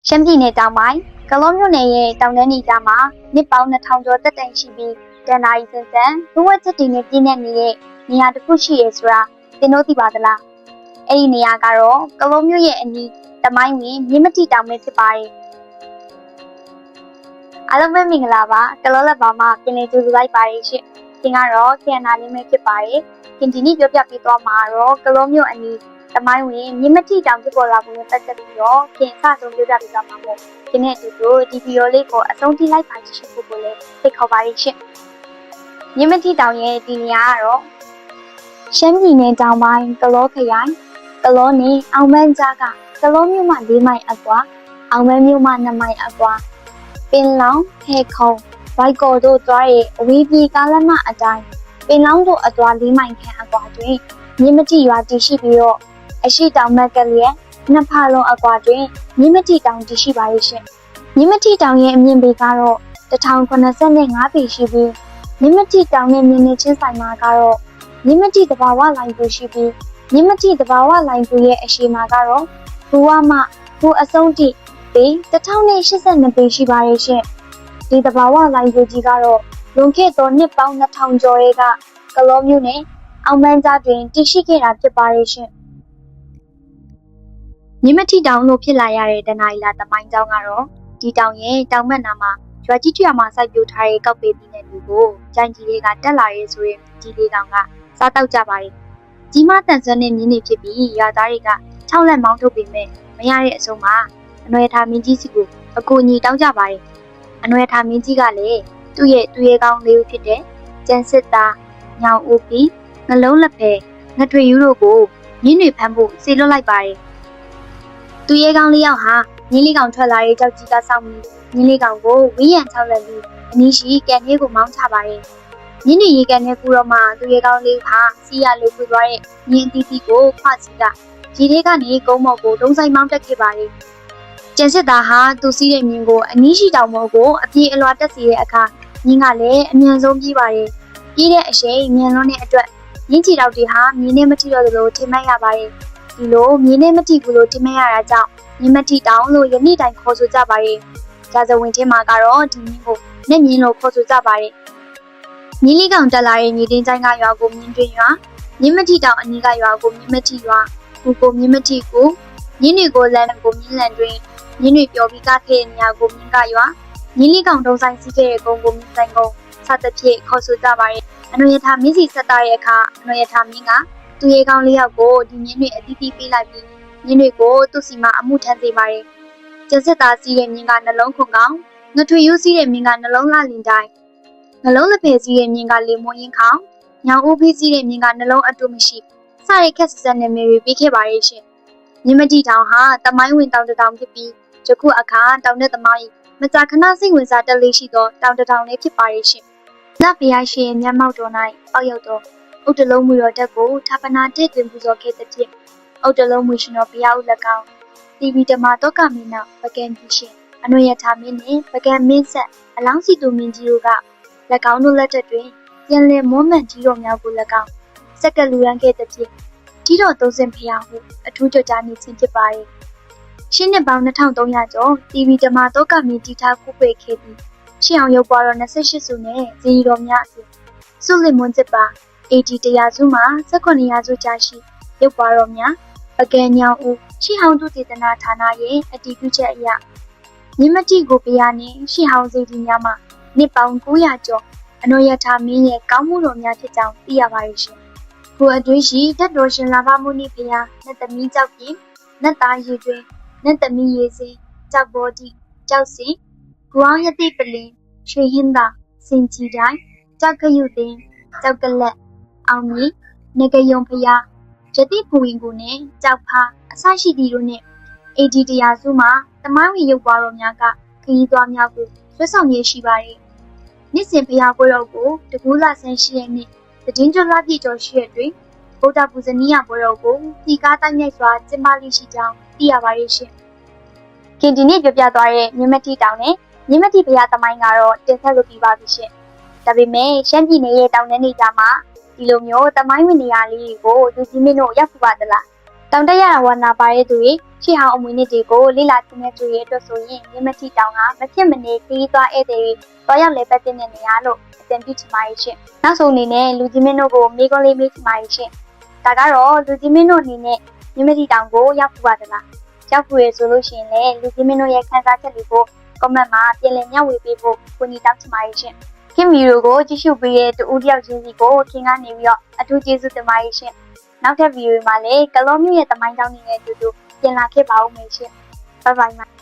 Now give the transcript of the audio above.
ရှမ်းပြည်နယ်တောင်ပိုင်းကလောမြို့နယ်ရဲ့တောင်တန်းဒေသမှာနှစ်ပေါင်း2000ကျော်တက်တိုင်ရှိပြီးတန်တာရီစံစံဘဝချက်တွေနဲ့ပြည့်နေနေတဲ့နေရာတစ်ခုရှိရဲဆိုတာသင်တို့သိပါသလားအဲ့ဒီနေရာကတော့ကလောမြို့ရဲ့အနီးတမိုင်းဝင်မြင်းမတိတောင်ပဲဖြစ်ပါတယ်အားလုံးပဲမင်္ဂလာပါကလောလက်ပါမှာပြင်လည်ကြိုဆိုလိုက်ပါတယ်ရှင်သင်ကတော့ခရနာလေးပဲဖြစ်ပါတယ်ခင်ဒီနေ့ပြောပြပေးသွားမှာတော့ကလောမြို့အနီးတမိုင်းဝင်မြင်းမတိတောင်ဖြစ်ပေါ်လာပုံနဲ့ပတ်သက်ပြီးတော့ခင်အစဆုံးပြောပြပေးသွားမှာမို့ဒီနေ့အတူတူဒီဗီဒီယိုလေးကိုအဆုံးထိလိုက်ပါကြည့်ဖို့ကိုလည်းဖိတ်ခေါ်ပါရရှင်မြင်းမတိတောင်ရဲ့ဒီနေရာကတော့ရှမ်းပြည်နယ်တောင်ပိုင်းကလောခရိုင်ကလောနဲ့အောင်မန်းကြားကကလောမြို့မှ4မိုင်အကွာအောင်မန်းမြို့မှ2မိုင်အကွာပင်လောင်းခဲခုံဘိုက်ကော်တို့သွားတဲ့အဝေးပြေးကားလမ်းမအတိုင်းပင်လောင်းတို့အသွား4မိုင်ခန့်အကွာတွင်မြင်းမတိရွာတည်ရှိပြီးတော့အရှိတောင်မက်ကလေးနှစ်ဖာလုံးအကွာတွင်မြင်းမတိတောင်တည်ရှိပါရဲ့ရှင်မြင်းမတိတောင်ရဲ့အမြင့်ပေကတော့1085ပေရှိပြီးမြင်းမတိတောင်နဲ့မြင်းနဲ့ချင်းဆိုင်မှာကတော့မြင်းမတိတဘာဝလိုင်းကိုရှိပြီးမြင်းမတိတဘာဝလိုင်းကိုရဲ့အရှိမှာကတော့ဘူဝမဘူအဆုံးတိပေ1082ပေရှိပါရဲ့ရှင်ဒီတဘာဝလိုင်းကိုကြီးကတော့လွန်ခဲ့သောနှစ်ပေါင်း2000ကျော်ရဲ့ကလောမြို့နယ်အောင်မန်းကြားတွင်တည်ရှိခဲ့တာဖြစ်ပါရဲ့ရှင်မြင်းမတိတောင်လို့ဖြစ်လာရတဲ့တနအီလာသမိုင်းကြောင်းကတော့ဒီတောင်ရဲ့တောင်ဘက်နားမှာရွာကြီးထွေမှာစိုက်ပျိုးထားတဲ့ကောက်ပေသီးနဲ့လူကိုကြိုင်ကြီးတွေကတက်လာရဲဆိုရင်ကြီးလေးကောင်ကစားတောက်ကြပါတယ်။ကြီးမတန်ဆွမ်းတဲ့မြင်းတွေဖြစ်ပြီးရွာသားတွေက6လက်မောင်းထုတ်ပေမဲ့မရတဲ့အဆုံးမှာအနွယ်ထားမင်းကြီးစီကိုအကူအညီတောင်းကြပါတယ်။အနွယ်ထားမင်းကြီးကလည်းသူ့ရဲ့ကောင်းလေးဦးဖြစ်တဲ့ကျန်စစ်သားညောင်ဦးပြီးငလုံးလက်ဖဲငထွေယူတို့ကိုမြင်းတွေဖမ်းဖို့စေလွှတ်လိုက်ပါတယ်။သူရဲကောင်းလေးယောက်ဟာမြင်းလေးကောင်ထွက်လာတဲ့ကြောက်ကြီးကစောင့်ပြီးမြင်းလေးကောင်ကိုဝင်းရံ6လက်ပြီးအနည်းရှိကန်လေးကိုမောင်းချပါတယ်။မြင်းတွေရေကန်နဲ့ပူတော့မှသူရဲကောင်းလေးဟာစီးရလေးပူသွားတဲ့မြင်းအသီးသီးကိုခွစီကရေထဲကနေကုန်းမော်ကိုဒုံဆိုင်မောင်းတက်ခဲ့ပါတယ်။ကျန်စစ်သားဟာသူစီးတဲ့မြင်းကိုအနည်းရှိတောင်မော်ကိုအပြေးအလွှာတက်စီတဲ့အခါမြင်းကလည်းအမြန်ဆုံးပြေးပါတယ်။ပြေးတဲ့အရှိန်မြန်လွန်းတဲ့အတွက်မြင်းချီတောက်တွေဟာမြင်းနဲ့မထိတော့သလိုထိမှတ်ရပါတယ်။ဒီလိုမြင်းနဲ့မထိဘူးလို့ထိမှတ်ရတာကြောင့်မြင်းမတိတောင်လို့ယနေ့တိုင်ခေါ်ဆိုကြပါတယ်။ကြာစဝင်ထဲမှာကတော့ဒီမြင်းကိုနဲ့မြင်းလို့ခေါ်ဆိုကြပါတယ်။မြင်းလေးကောင်တက်လာတဲ့မြေတင်းချိုင်းကရွာကိုမြင်းတွင်ရွာမြင်းမတိတောင်အနီးကရွာကိုမြင်းမတိရွာကိုမြင်းမတိကိုမြင်းတွေကိုလမ်းကိုမြင်းလန်တွင်မြင်းတွေပျော်ပြီးကခဲ့တဲ့နေရာကိုမြင်းကရွာမြင်းလေးကောင်တုံးဆိုင်စီးခဲ့တဲ့ကုန်းကိုမြင်းဆိုင်ကုန်းစသဖြင့်ခေါ်ဆိုကြပါတယ်။အနွေရထားမြင်းစီဆက်တာရဲ့အခါအနွေရထားမြင်းကသူရဲကောင်းလေးယောက်ကိုဒီမြင်းတွေအသီးသီးပေးလိုက်ပြီးမြင်းတွေကိုသူ့စီမှာအမှုထမ်းစေပါတယ်။ကျန်စစ်သားစီးတဲ့မြင်းကနှလုံးခုန်ကောင်ငထွေရိုးစီးတဲ့မြင်းကနှလုံးလှလင်တိုင်းနှလုံးလက်ဖယ်စီးတဲ့မြင်းကလေမွန်ရင်ခေါင်ညောင်ဦးဖေးစီးတဲ့မြင်းကနှလုံးအတုမရှိစတဲ့ခက်ဆက်ဆက်နဲ့မေရီပေးခဲ့ပါရဲ့ရှင်။မြင်းမတိတောင်ဟာတမိုင်းဝင်တောင်တစ်တောင်ဖြစ်ပြီးယခုအခါတောင်တဲ့သမိုင်းမကြာခဏစိတ်ဝင်စားတက်လေးရှိသောတောင်တစ်တောင်လေးဖြစ်ပါရဲ့ရှင်။လက်ဖျားရှင်မျက်မှောက်တော်၌အောက်ရောက်သောဥတလုံးမူတော်တက်ကိုဌာပနာတည်တွင်ပူဇော်ခဲ့သဖြင့်ဥတလုံးမူရှင်တော်ဘုရားဦး၎င်းတီဗီဓမ္မတောကမင်းနောက်ပကံကြီးရှင်အနွေရထားမင်းနှင့်ပကံမင်းဆက်အလောင်းစီသူမင်းကြီးတို့က၎င်းတို့လက်ထက်တွင်ပြန်လည်မွမ်းမံကြီးတော်များကို၎င်းစက်ကလူရန်ခဲ့သဖြင့်ကြီးတော်သုံးစင်ဖျားဟုအထူးကြွကြားနေခြင်းဖြစ်ပါရဲ့ရှင်းနှစ်ပေါင်း2300ကျော်တီဗီဓမ္မတောကမင်းတီထားခုပေခဲ့ပြီးရှင်းအောင်ရုပ်ပွားတော်28စုနဲ့ဇီတော်များအပြင်စုလင်မွန်းစစ်ပါAD 100စုမှာ18ရာစုကြာရှိရုပ်ပွားတော်များပကံညောင်ဦးရှီဟောင်းသူတေသနာဌာနရဲ့အတည်ပြုချက်အရမြင်းမတိကိုဘုရားနှင့်ရှီဟောင်းစေတီများမှာနှစ်ပေါင်း900ကျော်အနွေရထားမင်းရဲ့ကောင်းမှုတော်များဖြစ်ကြောင်းသိရပါရဲ့ရှင်။ကိုအတွင်းရှိဓာတ်တော်ရှင်လာဘမုနိဘုရားနတ်သမီးကြောက်ပြင်နတ်သားရည်တွင်နတ်သမီးရေစင်ကြောက်ဘောတိကြောက်စင်ဂွားရတိပလင်ရွှေဟင်းသာစင်ကြီးတိုင်းကြောက်ကယုတင်ကြောက်ကလက်အောင်မြေနဂယုံဘုရားယတိဖူဝင်ကိုနဲ့ကြောက်ဖားအစရှိသည်တို့နဲ့AD 100စုမှာတမိုင်းဝင်ရုပ်ပွားတော်များကခရီးသွားများကိုဆွတ်ဆောင်ရရှိပါတယ်။နှစ်စဉ်ဘုရားပွဲတော်ကိုတကူးလဆန်းရှိတဲ့နေ့သတင်းကြွလာပြည့်တော်ရှိတဲ့တွင်ဗုဒ္ဓပူဇနီးယပွဲတော်ကိုဒီကားတိုင်းမြိုက်စွာကျင်းပလိရှိကြောင်းသိရပါတယ်ရှင်။ခင်ဒီနေ့ပြပြသွားတဲ့မြင်းမတိတောင်နဲ့မြင်းမတိဘုရားသမိုင်းကတော့တင်ဆက်လို့ပြီးပါပြီရှင်။ဒါပေမဲ့ရှမ်းပြည်နယ်ရဲ့တောင်တန်းဒေသမှာဒီလိုမျိုးတမိုင်းဝင်နေရာလေးတွေကိုလူကြီးမင်းတို့ရောက်ဖူးပါသလား တောင်တက်ရတာဝါနာပါတဲ့သူတွေရှေ့ဟောင်းအမွေနှစ်တွေကိုလိလာသိမဲ့သူတွေအတွက်ဆိုရင်မြမတိတောင်ကမဖြစ်မနေခရီးသွားဧည့်သည်တွေတွားရောက်လဲပတ်တဲ့နေရာလို့အကြံပြုချင်ပါတယ်ရှင်။နောက်ဆုံးအနေနဲ့လူကြီးမင်းတို့ကိုမေးခွန်းလေးမေးချင်ပါတယ်ရှင်။ဒါကတော့လူကြီးမင်းတို့အနေနဲ့မြမတိတောင်ကိုရောက်ဖူးပါသလား။ရောက်ဖူးရဆိုလို့ရှိရင်လည်းလူကြီးမင်းတို့ရဲ့ခန်းစားချက်တွေကိုcomment မှာပြန်လည်မျှဝေပေးဖို့ကိုညီတောင်းချင်ပါတယ်ရှင်။ခင်ဗီဒီယိုကိုကြည့်ရှုပေးတဲ့တူဦးတယောက်ချင်းစီကိုခင်ကနေပြီးတော့အထူးကျေးဇူးတင်ပါတယ်ရှင်။နောက်ထပ်ဗီဒီယိုမှာလည်းကလောမျိုးရဲ့တမိုင်းကြောင်းတွေနဲ့အတူတူပြန်လာခဲ့ပါဦးမယ်ရှင်။ Bye bye